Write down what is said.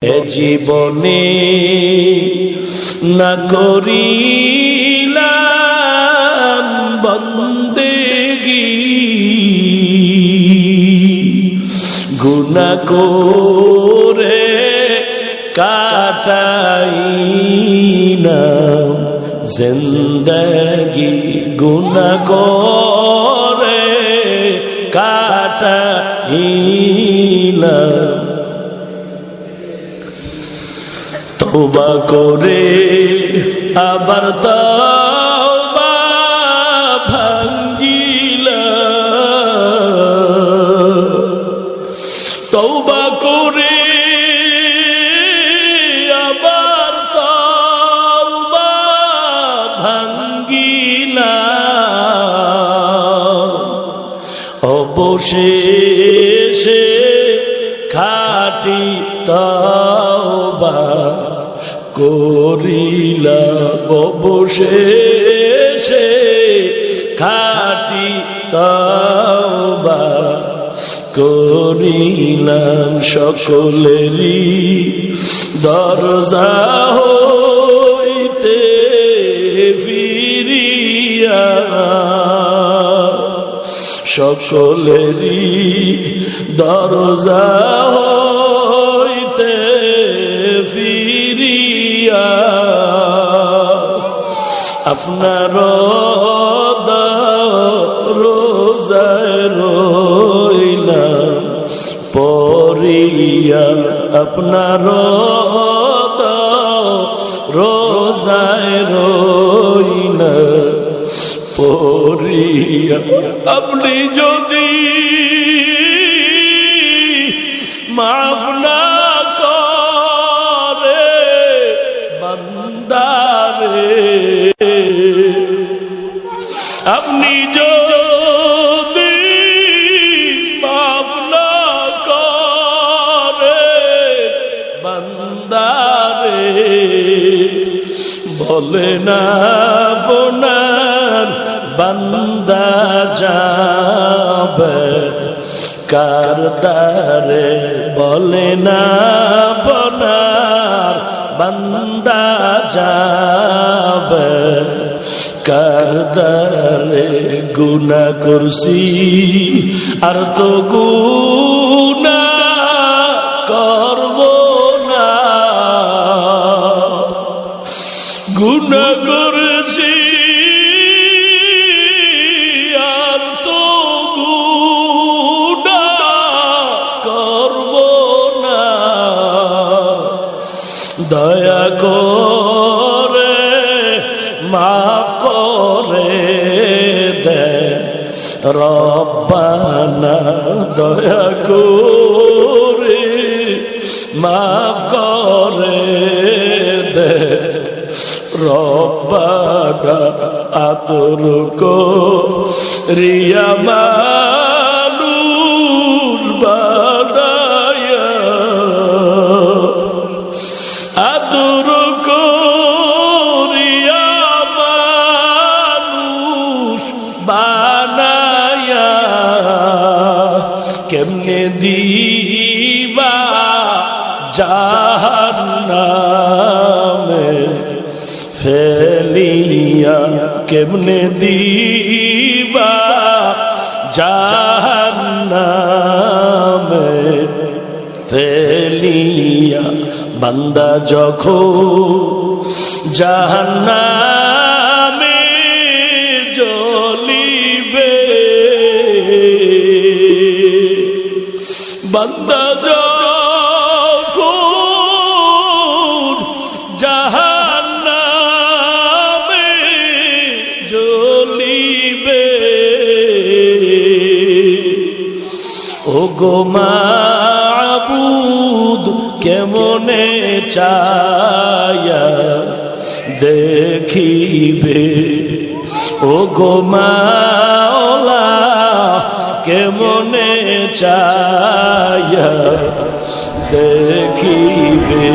এ জীবনে না করিলাম বন্দেগি, গুনাহ করে কাটাইলাম জিন্দেগি, গুনাহ করে কাটাইলাম। তওবা করে আবার তওবা ভাঙ্গিলাম, তওবা করে আবার তওবা ভাঙ্গিলাম। অবশেষে খাঁটি তওবা করিলাম, অবশেষে খাঁটি তওবা করিলাম। সকলেরই দরজা হইতে ফিরিয়া, সকলেরই দরজা হইতে ফিরিয়া আপনার রোজায় রইলাম পড়িয়া, আপনার রোজায় রইলাম পড়িয়া। আপনি যদি মাফ না করে বান্দারে, আপনি যদি মাফ না করে বান্দারে, বলে না আপনার বান্দা যাবে কার দ্বারে, বলে না আপনার বান্দা যাবে কার দ্বারে। গুনাহ করছি আর তো গুনাহ করব না, গুনাহ করেছি আর তো গুনাহ করব না। দয়া করে মাফ করে দে রব্বানা, দয়া করে মাফ করে দে রব্বানা। আতর করিয়া মানুষ বানায়া, আতর করিয়া মানুষ বানায়া, কেমনে দিবা জাহান্নামে ফেলিয়া, কেমনে দিবা জাহান্নামে ফেলিয়া। বান্দা যখন জাহান্নামে জ্বলিবে, বান্দা যখন জাহান্নামে জ্বলিবে, ওগো মাবুদ কেমনে চায়া দেখিবে, ওগো মাওলা কেমনে চায়া দেখিবে।